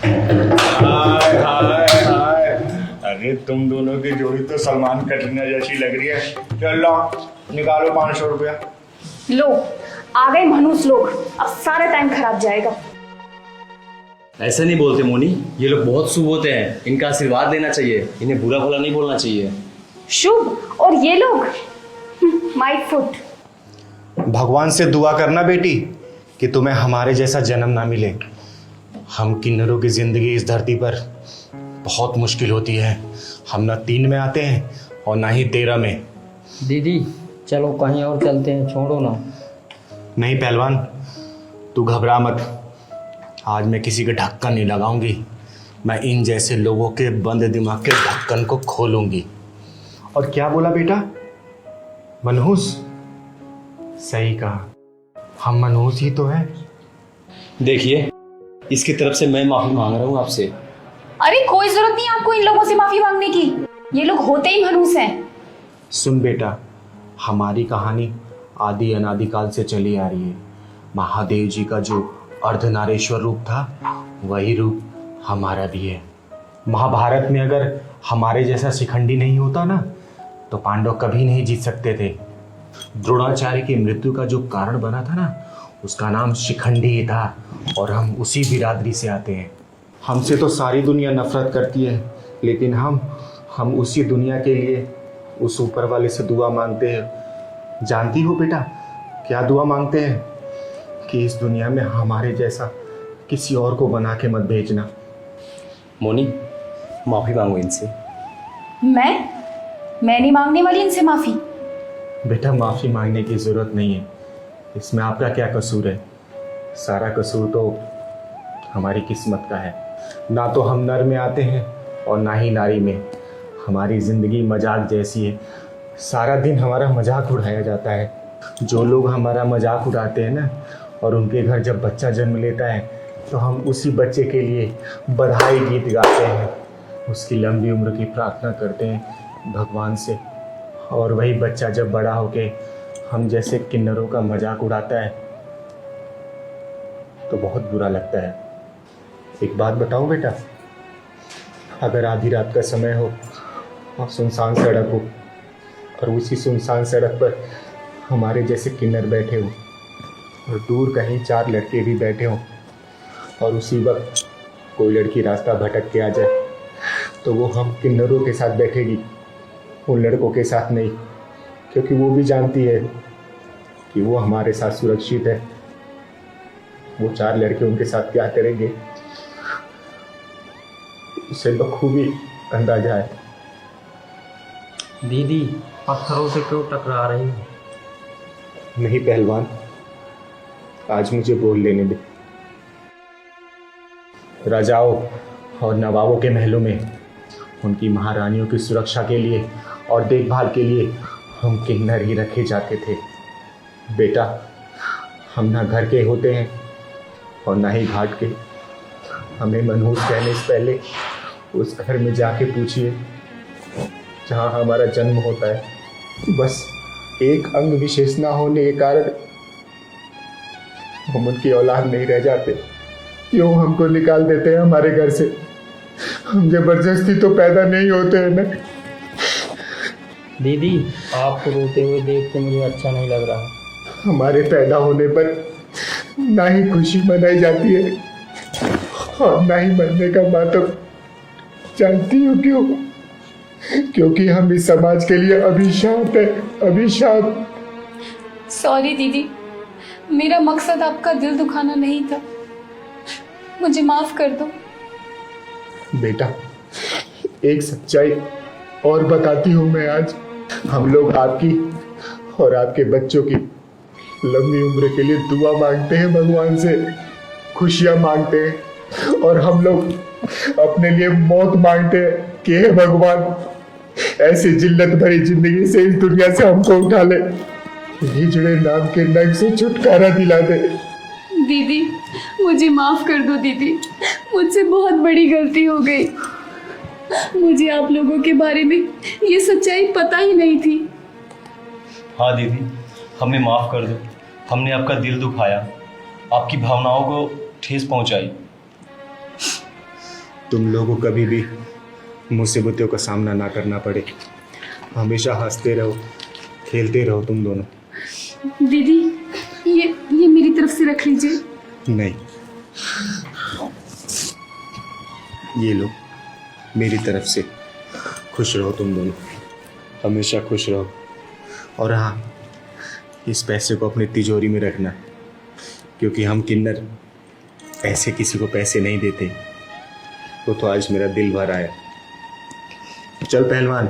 हाय हाय हाय, अरे तुम दोनों की जोड़ी तो सलमान कटरीना जैसी लग रही है। चलो निकालो 500 रुपया। लो आ गए मनुष्य लोग, अब सारा टाइम खराब जाएगा। ऐसा नहीं बोलते मोनी, ये लोग बहुत शुभ होते हैं, इनका आशीर्वाद लेना चाहिए, इन्हें बुरा भला नहीं बोलना चाहिए। शुभ और ये लोग माय फुट। भगवान से दुआ करना बेटी कि तुम्हें हमारे जैसा जन्म ना मिले। हम किन्नरों की जिंदगी इस धरती पर बहुत मुश्किल होती है। हम ना 3 में आते हैं और ना ही 13 में। दीदी चलो कहीं और चलते हैं, छोड़ो ना। नहीं पहलवान, तू घबरा मत। आज मैं किसी के ढक्कन नहीं लगाऊंगी, मैं इन जैसे लोगों के बंद दिमाग के ढक्कन को खोलूंगी। और क्या बोला बेटा? मनहूस? सही कहा, हम मनहूस ही तो है। देखिए, इसकी तरफ से मैं माफी मांग रहा हूँ आपसे। अरे कोई जरूरत नहीं आपको इन लोगों से माफी मांगने की, ये लोग होते ही मनुष्य हैं। सुन बेटा, हमारी कहानी आदि अनादिकाल से चली आ रही है। महादेव जी का जो अर्धनारेश्वर रूप था, वही रूप हमारा भी है। महाभारत में अगर हमारे जैसा शिखंडी नहीं होता ना, तो पांडव कभी नहीं जीत सकते थे। द्रोणाचार्य की मृत्यु का जो कारण बना था ना, उसका नाम शिखंडी ही था, और हम उसी बिरादरी से आते हैं। हमसे तो सारी दुनिया नफरत करती है, लेकिन हम उसी दुनिया के लिए उस ऊपर वाले से दुआ मांगते हैं। जानती हो बेटा क्या दुआ मांगते हैं? कि इस दुनिया में हमारे जैसा किसी और को बना के मत भेजना। मोनी, माफी मांगो इनसे। मैं नहीं मांगने वाली इनसे माफी। बेटा माफ़ी मांगने की ज़रूरत नहीं है, इसमें आपका क्या कसूर है? सारा कसूर तो हमारी किस्मत का है। ना तो हम नर में आते हैं और ना ही नारी में। हमारी ज़िंदगी मजाक जैसी है, सारा दिन हमारा मजाक उड़ाया जाता है। जो लोग हमारा मजाक उड़ाते हैं ना, और उनके घर जब बच्चा जन्म लेता है, तो हम उसी बच्चे के लिए बधाई गीत गाते हैं, उसकी लंबी उम्र की प्रार्थना करते हैं भगवान से। और वही बच्चा जब बड़ा होके हम जैसे किन्नरों का मजाक उड़ाता है, तो बहुत बुरा लगता है। एक बात बताऊं बेटा, अगर आधी रात का समय हो और सुनसान सड़क हो, और उसी सुनसान सड़क पर हमारे जैसे किन्नर बैठे हो, और दूर कहीं 4 लड़के भी बैठे हों, और उसी वक्त कोई लड़की रास्ता भटक के आ जाए, तो वो हम किन्नरों के साथ बैठेगी, उन लड़कों के साथ नहीं। क्योंकि वो भी जानती है कि वो हमारे साथ सुरक्षित है। वो 4 लड़के उनके साथ क्या करेंगे, उसे बखूबी अंदाजा है। दीदी पत्थरों से क्यों टकरा रही हो? नहीं पहलवान, आज मुझे बोल लेने दे। राजाओं और नवाबों के महलों में उनकी महारानियों की सुरक्षा के लिए और देखभाल के लिए हम किन्नर ही रखे जाते थे। बेटा, हम ना घर के होते हैं और ना ही घाट के। हमें मनहूस कहने से पहले उस घर में जाके पूछिए जहाँ हमारा जन्म होता है। बस एक अंग विशेष ना होने के कारण हम उनकी औलाद नहीं रह जाते। क्यों हमको निकाल देते हैं हमारे घर से? हम जबरदस्ती तो पैदा नहीं होते हैं ना। दीदी आपको रोते हुए देख के मुझे अच्छा नहीं लग रहा। हमारे पैदा होने पर ना ही खुशी मनाई जाती है और ना ही मरने का मातम। जानती हो क्यों? क्योंकि हम इस समाज के लिए अभिशाप है, अभिशाप। सॉरी दीदी, मेरा मकसद आपका दिल दुखाना नहीं था, मुझे माफ कर दो। बेटा, एक सच्चाई और बताती हूँ मैं आज। हम लोग आपकी और आपके बच्चों की लंबी उम्र के लिए दुआ मांगते हैं भगवान से, खुशियाँ मांगते हैं, और हम लोग अपने लिए मौत मांगते हैं कि हे भगवान, ऐसी जिल्लत भरी जिंदगी से इस दुनिया से हमको उठा ले, हिजड़े नाम के नग से छुटकारा दिला दे। दीदी मुझे माफ कर दो दीदी, मुझसे बहुत बड़ी गलती हो गई। मुझे आप लोगों के बारे में ये सच्चाई पता ही नहीं थी। हाँ दीदी, हमें माफ़ कर दो, हमने आपका दिल दुखाया, आपकी भावनाओं को ठेस पहुंचाई। तुम लोगों को कभी भी मुसीबतों का सामना ना करना पड़े। हमेशा हंसते रहो, खेलते रहो तुम दोनों। दीदी ये मेरी तरफ से रख लीजिए। नहीं, ये लो मेरी तरफ से। खुश रहो तुम दोनों, हमेशा खुश रहो। और हाँ, इस पैसे को अपनी तिजोरी में रखना, क्योंकि हम किन्नर ऐसे किसी को पैसे नहीं देते। तो आज मेरा दिल भर आया। चल पहलवान,